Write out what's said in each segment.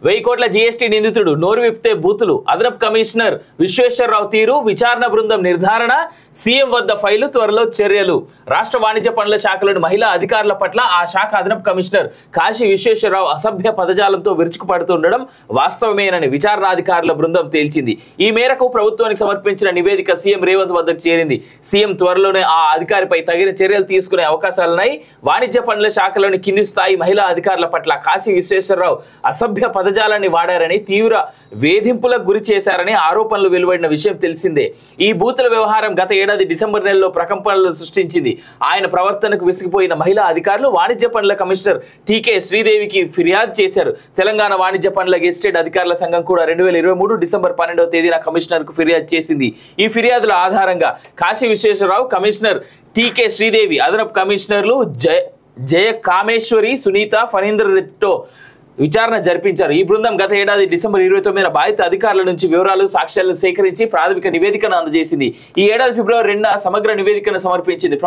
వెయ్యి కోట్ల జీఎస్టీ నిందితుడు నోరు విప్తే బూతులు, అదనపు కమిషనర్ విశ్వేశ్వరరావు తీరు, విచారణ బృందం నిర్ధారణ, సీఎం వద్ద ఫైలు, త్వరలో చర్యలు. రాష్ట్ర వాణిజ్య పనుల శాఖలోని మహిళా అధికారుల పట్ల ఆ శాఖ అదనపు కమిషనర్ కాశీ విశ్వేశ్వరరావు అసభ్య పదజాలంతో విరుచుకుపడుతుండడం వాస్తవమేనని విచారణాధికారుల బృందం తేల్చింది. ఈ మేరకు ప్రభుత్వానికి సమర్పించిన నివేదిక సీఎం రేవంత్ వద్దకు చేరింది. సీఎం త్వరలోనే ఆ అధికారిపై తగిన చర్యలు తీసుకునే అవకాశాలున్నాయి. వాణిజ్య పనుల శాఖలోని కింది స్థాయి మహిళా అధికారుల పట్ల కాశీ విశ్వేశ్వరరావు అసభ్య పదజాలాన్ని వాడారని, తీవ్ర వేధింపులకు గురి చేశారని ఆరోపణలు వెలువడిన విషయం తెలిసిందే. ఈ బూతుల వ్యవహారం గత ఏడాది డిసెంబర్ నెలలో ప్రకంపనలు సృష్టించింది. ఆయన ప్రవర్తనకు విసిగిపోయిన మహిళా అధికారులు వాణిజ్య పనుల కమిషనర్ టీకే శ్రీదేవికి ఫిర్యాదు చేశారు. తెలంగాణ వాణిజ్య పనుల గెజిటెడ్ అధికారుల సంఘం కూడా 2023 డిసెంబర్ 12వ తేదీన కమిషనర్ కు ఫిర్యాదు చేసింది. ఈ ఫిర్యాదుల ఆధారంగా కాశీ విశ్వేశ్వరరావు, కమిషనర్ టీకే శ్రీదేవి, అదనపు కమిషనర్లు జయ కామేశ్వరి, సునీత, ఫణీందర్ రెడ్డితో విచారణ జరిపించారు. ఈ బృందం గత ఏడాది డిసెంబర్ 29న బాధిత అధికారుల నుంచి వివరాలు, సాక్ష్యాలను సేకరించి ప్రాథమిక నివేదికను అందజేసింది. ఈ ఏడాది ఫిబ్రవరి 2న సమగ్ర నివేదికను సమర్పించింది.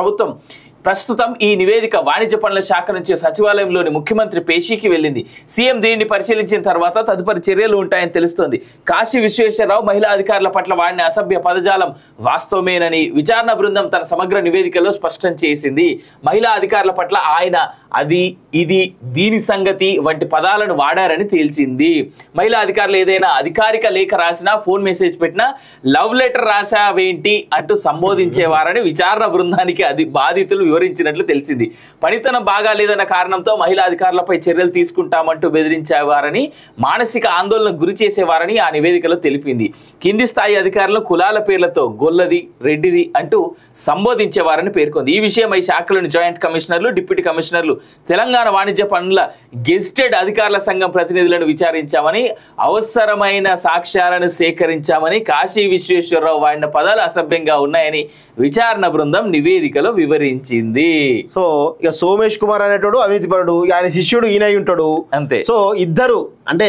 ప్రస్తుతం ఈ నివేదిక వాణిజ్య పనుల శాఖ నుంచి సచివాలయంలోని ముఖ్యమంత్రి పేషీకి వెళ్ళింది. సీఎం దీనిని పరిశీలించిన తర్వాత తదుపరి చర్యలు ఉంటాయని తెలుస్తోంది. కాశీ విశ్వేశ్వరరావు మహిళా అధికారుల పట్ల వాడిన అసభ్య పదజాలం వాస్తవమేనని విచారణ బృందం తన సమగ్ర నివేదికలో స్పష్టం చేసింది. మహిళా అధికారుల పట్ల ఆయన అది, ఇది, దీని సంగతి వంటి పదాలను వాడారని తేల్చింది. మహిళా అధికారులు ఏదైనా అధికారిక లేఖ రాసినా, ఫోన్ మెసేజ్ పెట్టినా లవ్ లెటర్ రాసావేంటి అంటూ సంబోధించేవారని విచారణ బృందానికి బాధితులు వివరించినట్లు తెలిసింది. పనితనం బాగా లేదన్న కారణంతో మహిళా అధికారులపై చర్యలు తీసుకుంటామంటూ బెదిరించేవారని, మానసిక ఆందోళనకు గురి చేసేవారని ఆ నివేదికలో తెలిపింది. కింది స్థాయి అధికారులను కులాల పేర్లతో గొల్లది, రెడ్డిది అంటూ సంబోధించేవారని పేర్కొంది. ఈ విషయమై శాఖలోని జాయింట్ కమిషనర్లు, డిప్యూటీ కమిషనర్లు, తెలంగాణ వాణిజ్య పనుల గెజిటెడ్ అధికారుల సంఘం ప్రతినిధులను విచారించామని, అవసరమైన సాక్ష్యాలను సేకరించామని, కాశీ విశ్వేశ్వరరావు వాడిన పదాలు అసభ్యంగా ఉన్నాయని విచారణ బృందం నివేదికలో వివరించింది. సో ఇక సోమేష్ కుమార్ అనేటోడు అవినీతిపరుడు, ఆయన శిష్యుడు ఈయన ఉంటాడు అంతే. సో ఇద్దరు అంటే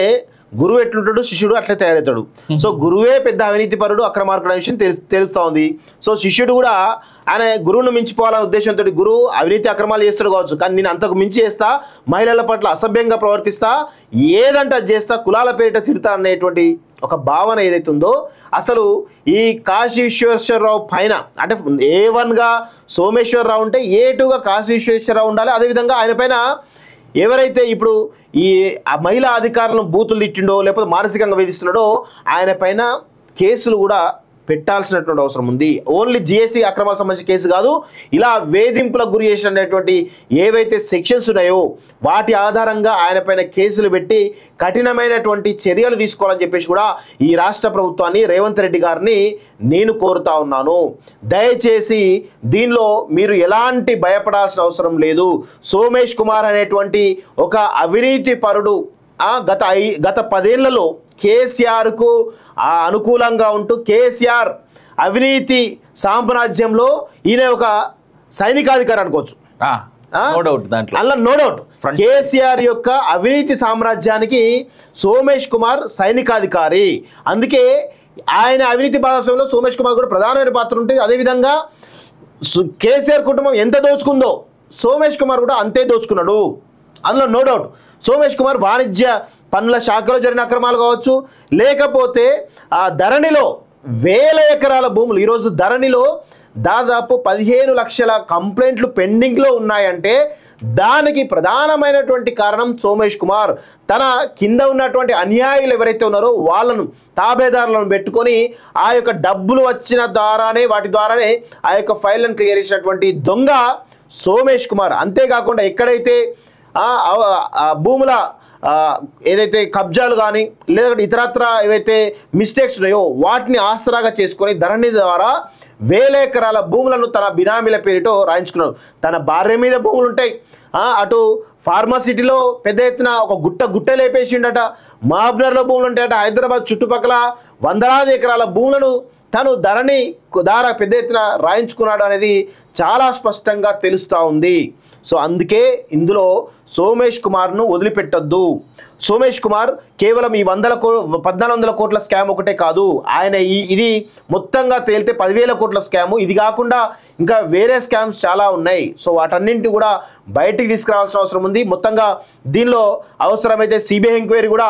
గురువు ఎట్లుంటాడు, శిష్యుడు అట్లే తయారవుతాడు. సో గురువే పెద్ద అవినీతిపరుడు, అక్రమార్కుడు విషయం తెలుస్తూ ఉంది. సో శిష్యుడు కూడా ఆయన గురువును మించిపోవాలనే ఉద్దేశంతో గురువు అవినీతి అక్రమాలు చేస్తాడు కావచ్చు, కానీ నేను అంతకు మించి చేస్తా, మహిళల పట్ల అసభ్యంగా ప్రవర్తిస్తా, ఏదంటే అది చేస్తా, కులాల పేరిట తిడతా అనేటువంటి ఒక భావన ఏదైతే ఉందో, అసలు ఈ కాశీ విశ్వేశ్వరరావు పైన అంటే A1గా సోమేశ్వరరావు ఉంటే A2గా కాశీ విశ్వేశ్వరరావు ఉండాలి. అదేవిధంగా ఆయన పైన ఎవరైతే ఇప్పుడు ఈ మహిళా అధికారులను బూతులు తిట్టిండో లేకపోతే మానసికంగా వేధిస్తున్నాడో ఆయన పైన కేసులు కూడా పెట్టాల్సినటువంటి అవసరం ఉంది. ఓన్లీ జిఎస్టీ అక్రమాలకు సంబంధించిన కేసు కాదు, ఇలా వేధింపులకు గురి చేసినటువంటి ఏవైతే సెక్షన్స్ ఉన్నాయో వాటి ఆధారంగా ఆయన పైన కేసులు పెట్టి కఠినమైనటువంటి చర్యలు తీసుకోవాలని చెప్పేసి కూడా ఈ రాష్ట్ర ప్రభుత్వాన్ని, రేవంత్ రెడ్డి గారిని నేను కోరుతా ఉన్నాను. దయచేసి దీనిలో మీరు ఎలాంటి భయపడాల్సిన అవసరం లేదు. సోమేష్ కుమార్ అనేటువంటి ఒక అవినీతి పరుడు గత 10 ఏళ్లలో కేసీఆర్కు అనుకూలంగా ఉంటూ కేసీఆర్ అవినీతి సామ్రాజ్యంలో ఈయన ఒక సైనికాధికారి అనుకోవచ్చు. అలా నో డౌట్ కేసీఆర్ యొక్క అవినీతి సామ్రాజ్యానికి సోమేష్ కుమార్ సైనికాధికారి. అందుకే ఆయన అవినీతి భాగస్వామ్యంలో సోమేష్ కుమార్ కూడా ప్రధానమైన పాత్ర ఉంటుంది. అదేవిధంగా కేసీఆర్ కుటుంబం ఎంత దోచుకుందో సోమేష్ కుమార్ కూడా అంతే దోచుకున్నాడు, అందులో నో డౌట్. సోమేష్ కుమార్ వాణిజ్య పనుల శాఖలో జరిగిన అక్రమాలు కావచ్చు, లేకపోతే ఆ ధరణిలో 1000 ఎకరాల భూములు, ఈరోజు ధరణిలో దాదాపు 15 లక్షల కంప్లైంట్లు పెండింగ్లో ఉన్నాయంటే దానికి ప్రధానమైనటువంటి కారణం సోమేష్ కుమార్. తన కింద ఉన్నటువంటి అన్యాయులు ఎవరైతే ఉన్నారో వాళ్ళను తాబేదారులను పెట్టుకొని ఆ యొక్క డబ్బులు వచ్చిన ద్వారానే వాటి ద్వారానే ఆ యొక్క ఫైళ్ళను క్లియర్ చేసినటువంటి దొంగ సోమేష్ కుమార్. అంతేకాకుండా ఎక్కడైతే భూముల ఏదైతే కబ్జాలు కానీ లేదంటే ఇతరత్ర ఏవైతే మిస్టేక్స్ ఉన్నాయో వాటిని ఆసరాగా చేసుకొని ధరణి ద్వారా 1000 ఎకరాల భూములను తన బినామీల పేరిటో రాయించుకున్నాడు. తన భార్య మీద భూములు ఉంటాయి, అటు ఫార్మాసిటీలో పెద్ద ఎత్తున ఒక గుట్ట లేపేసిండట, మహబూబ్నగర్లో భూములు ఉంటాయట, హైదరాబాద్ చుట్టుపక్కల 100,000 ఎకరాల భూములను తను ధరని పెద్ద ఎత్తున రాయించుకున్నాడు అనేది చాలా స్పష్టంగా తెలుస్తూ ఉంది. సో అందుకే ఇందులో సోమేష్ కుమార్ను వదిలిపెట్టొద్దు. సోమేష్ కుమార్ కేవలం ఈ 1400 కోట్ల స్కామ్ ఒకటే కాదు, ఆయన ఇది మొత్తంగా తేలితే 10,000 కోట్ల స్కాము, ఇది కాకుండా ఇంకా వేరే స్కామ్స్ చాలా ఉన్నాయి. సో వాటన్నింటినీ కూడా బయటికి తీసుకురావాల్సిన అవసరం ఉంది. మొత్తంగా దీనిలో అవసరమైతే సిబిఐ ఎంక్వైరీ కూడా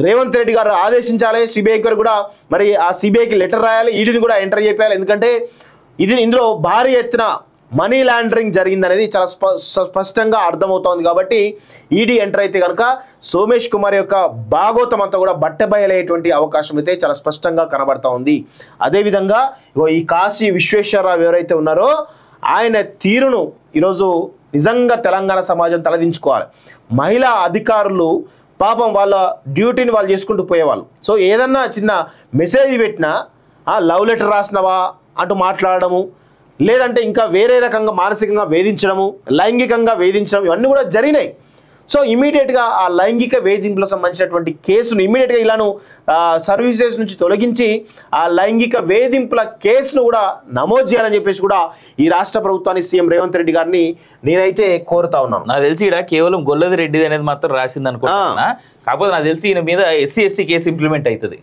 రేవంత్ రెడ్డి గారు ఆదేశించాలి. సిబిఐ ఎంక్వైరీ కూడా మరి ఆ సిబిఐకి లెటర్ రాయాలి, ఈడీని కూడా ఎంటర్ చేయాలి. ఎందుకంటే ఇందులో భారీ ఎత్తున మనీ లాండరింగ్ జరిగిందనేది చాలా స్పష్టంగా అర్థమవుతోంది. కాబట్టి ఈడీ ఎంటర్ అయితే కనుక సోమేష్ కుమార్ యొక్క భాగోతం అంతా కూడా బట్టబయలయ్యేటువంటి అవకాశం అయితే చాలా స్పష్టంగా కనబడతా ఉంది. అదేవిధంగా ఈ కాశీ విశ్వేశ్వరరావు ఎవరైతే ఉన్నారో ఆయన తీరును ఈరోజు నిజంగా తెలంగాణ సమాజం తలదించుకోవాలి. మహిళా అధికారులు పాపం వాళ్ళ డ్యూటీని వాళ్ళు చేసుకుంటూ పోయేవాళ్ళు. సో ఏదన్నా చిన్న మెసేజ్ పెట్టినా లవ్ లెటర్ రాసినవా అంటూ మాట్లాడడము, లేదంటే ఇంకా వేరే రకంగా మానసికంగా వేధించడము, లైంగికంగా వేధించడం, ఇవన్నీ కూడా జరిగినాయి. సో ఇమీడియట్గా ఆ లైంగిక వేధింపులకు సంబంధించినటువంటి కేసును ఇమీడియట్గా ఇలాను సర్వీసెస్ నుంచి తొలగించి ఆ లైంగిక వేధింపుల కేసును కూడా నమోదు చేయాలని చెప్పేసి కూడా ఈ రాష్ట్ర ప్రభుత్వాన్ని సీఎం రేవంత్ రెడ్డి గారిని నేనైతే కోరుతా ఉన్నాను. నాకు తెలిసి ఇక్కడ కేవలం గొల్లది రెడ్డి అనేది మాత్రం రాసింది అనుకుంటున్నా. కాకపోతే నాకు తెలిసి ఈయన మీద SC ST కేసు ఇంప్లిమెంట్ అవుతుంది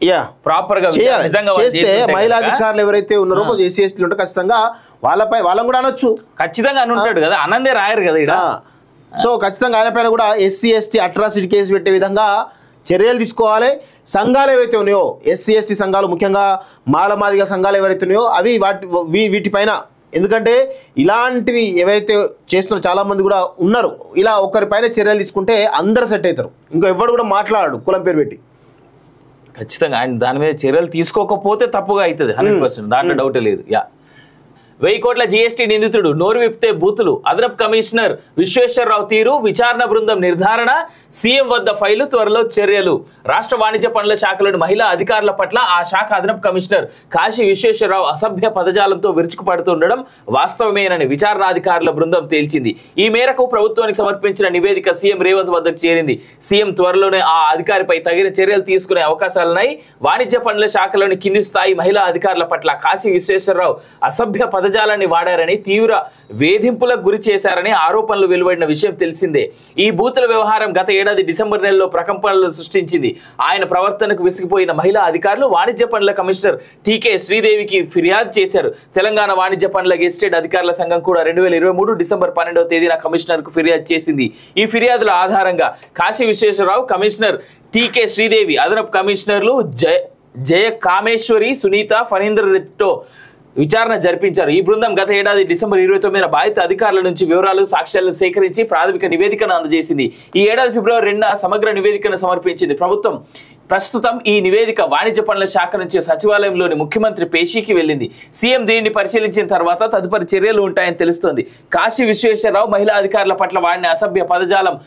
ప్రాపర్ గా చేస్తే మహిళా అధికారులు ఎవరైతే ఉన్నారో SC ST ఉంటే ఖచ్చితంగా వాళ్ళని కూడా అనొచ్చు. ఖచ్చితంగా అని ఉంటాడు కదా, అనందే రాయరు కదా ఇక్కడ. సో ఖచ్చితంగా ఆయన పైన కూడా SC ST అట్రాసిటీ కేసు పెట్టే విధంగా చర్యలు తీసుకోవాలి. సంఘాలు ఏవైతే ఉన్నాయో SC ST సంఘాలు, ముఖ్యంగా మాలమాదిగ సంఘాలు ఎవరైతే ఉన్నాయో అవి వీటిపైన, ఎందుకంటే ఇలాంటివి ఏవైతే చేస్తున్నారో చాలా మంది కూడా ఉన్నారు, ఇలా ఒకరిపైన చర్యలు తీసుకుంటే అందరు సెట్ అవుతారు. ఇంకా ఎవరు కూడా మాట్లాడాడు కులం పేరు పెట్టి. ఖచ్చితంగా ఆయన దాని మీద చర్యలు తీసుకోకపోతే తప్పుగా అవుతుంది 100%, దాంట్లో డౌటే లేదు. 1000 కోట్ల GST నిందితుడు నోరు విప్తే బూతులు, అదనపు కమిషనర్ విశ్వేశ్వరరావు తీరు, విచారణ బృందం నిర్ధారణ, సీఎం వద్ద ఫైలు, త్వరలో చర్యలు. రాష్ట్ర వాణిజ్య పనుల శాఖలోని మహిళా అధికారుల పట్ల ఆ శాఖ అదనపు కమిషనర్ కాశీ విశ్వేశ్వరరావు అసభ్య పదజాలంతో విరుచుకుపడుతుండడం వాస్తవమేనని విచారణాధికారుల బృందం తేల్చింది. ఈ మేరకు ప్రభుత్వానికి సమర్పించిన నివేదిక సీఎం రేవంత్ వద్దకు చేరింది. సీఎం త్వరలోనే ఆ అధికారిపై తగిన చర్యలు తీసుకునే అవకాశాలున్నాయి. వాణిజ్య పనుల శాఖలోని కింది స్థాయి మహిళా అధికారుల పట్ల కాశీ విశ్వేశ్వరరావు అసభ్య పదజాలాన్ని వాడారని, తీవ్ర వేధింపులకు గురి చేశారని ఆరోపణలు వెలువడిన విషయం తెలిసిందే. ఈ బూతుల వ్యవహారం గత ఏడాది డిసెంబర్ నెలలో ప్రకంపనలు సృష్టించింది. ఆయన ప్రవర్తనకు విసిగిపోయిన మహిళా అధికారులు వాణిజ్య పనుల కమిషనర్ టీకే శ్రీదేవికి ఫిర్యాదు చేశారు. తెలంగాణ వాణిజ్య పనుల గెజిటెడ్ అధికారుల సంఘం కూడా 2023 డిసెంబర్ 12వ తేదీన కమిషనర్ కు ఫిర్యాదు చేసింది. ఈ ఫిర్యాదుల ఆధారంగా కాశీ విశ్వేశ్వరరావు, కమిషనర్ టీకే శ్రీదేవి, అదనపు కమిషనర్లు జయ కామేశ్వరి, సునీత, ఫణీందర్ రెడ్డితో విచారణ జరిపించారు. ఈ బృందం గత ఏడాది డిసెంబర్ 29న బాధిత అధికారుల నుంచి వివరాలు, సాక్ష్యాలను సేకరించి ప్రాథమిక నివేదికను అందజేసింది. ఈ ఏడాది ఫిబ్రవరి 2న సమగ్ర నివేదికను సమర్పించింది. ప్రభుత్వం ప్రస్తుతం ఈ నివేదిక వాణిజ్య పనుల శాఖ నుంచి సచివాలయంలోని ముఖ్యమంత్రి పేషీకి వెళ్ళింది. సీఎం దీనిని పరిశీలించిన తర్వాత తదుపరి చర్యలు ఉంటాయని తెలుస్తోంది. కాశీ విశ్వేశ్వరరావు మహిళా అధికారుల పట్ల వాడిన అసభ్య పదజాలం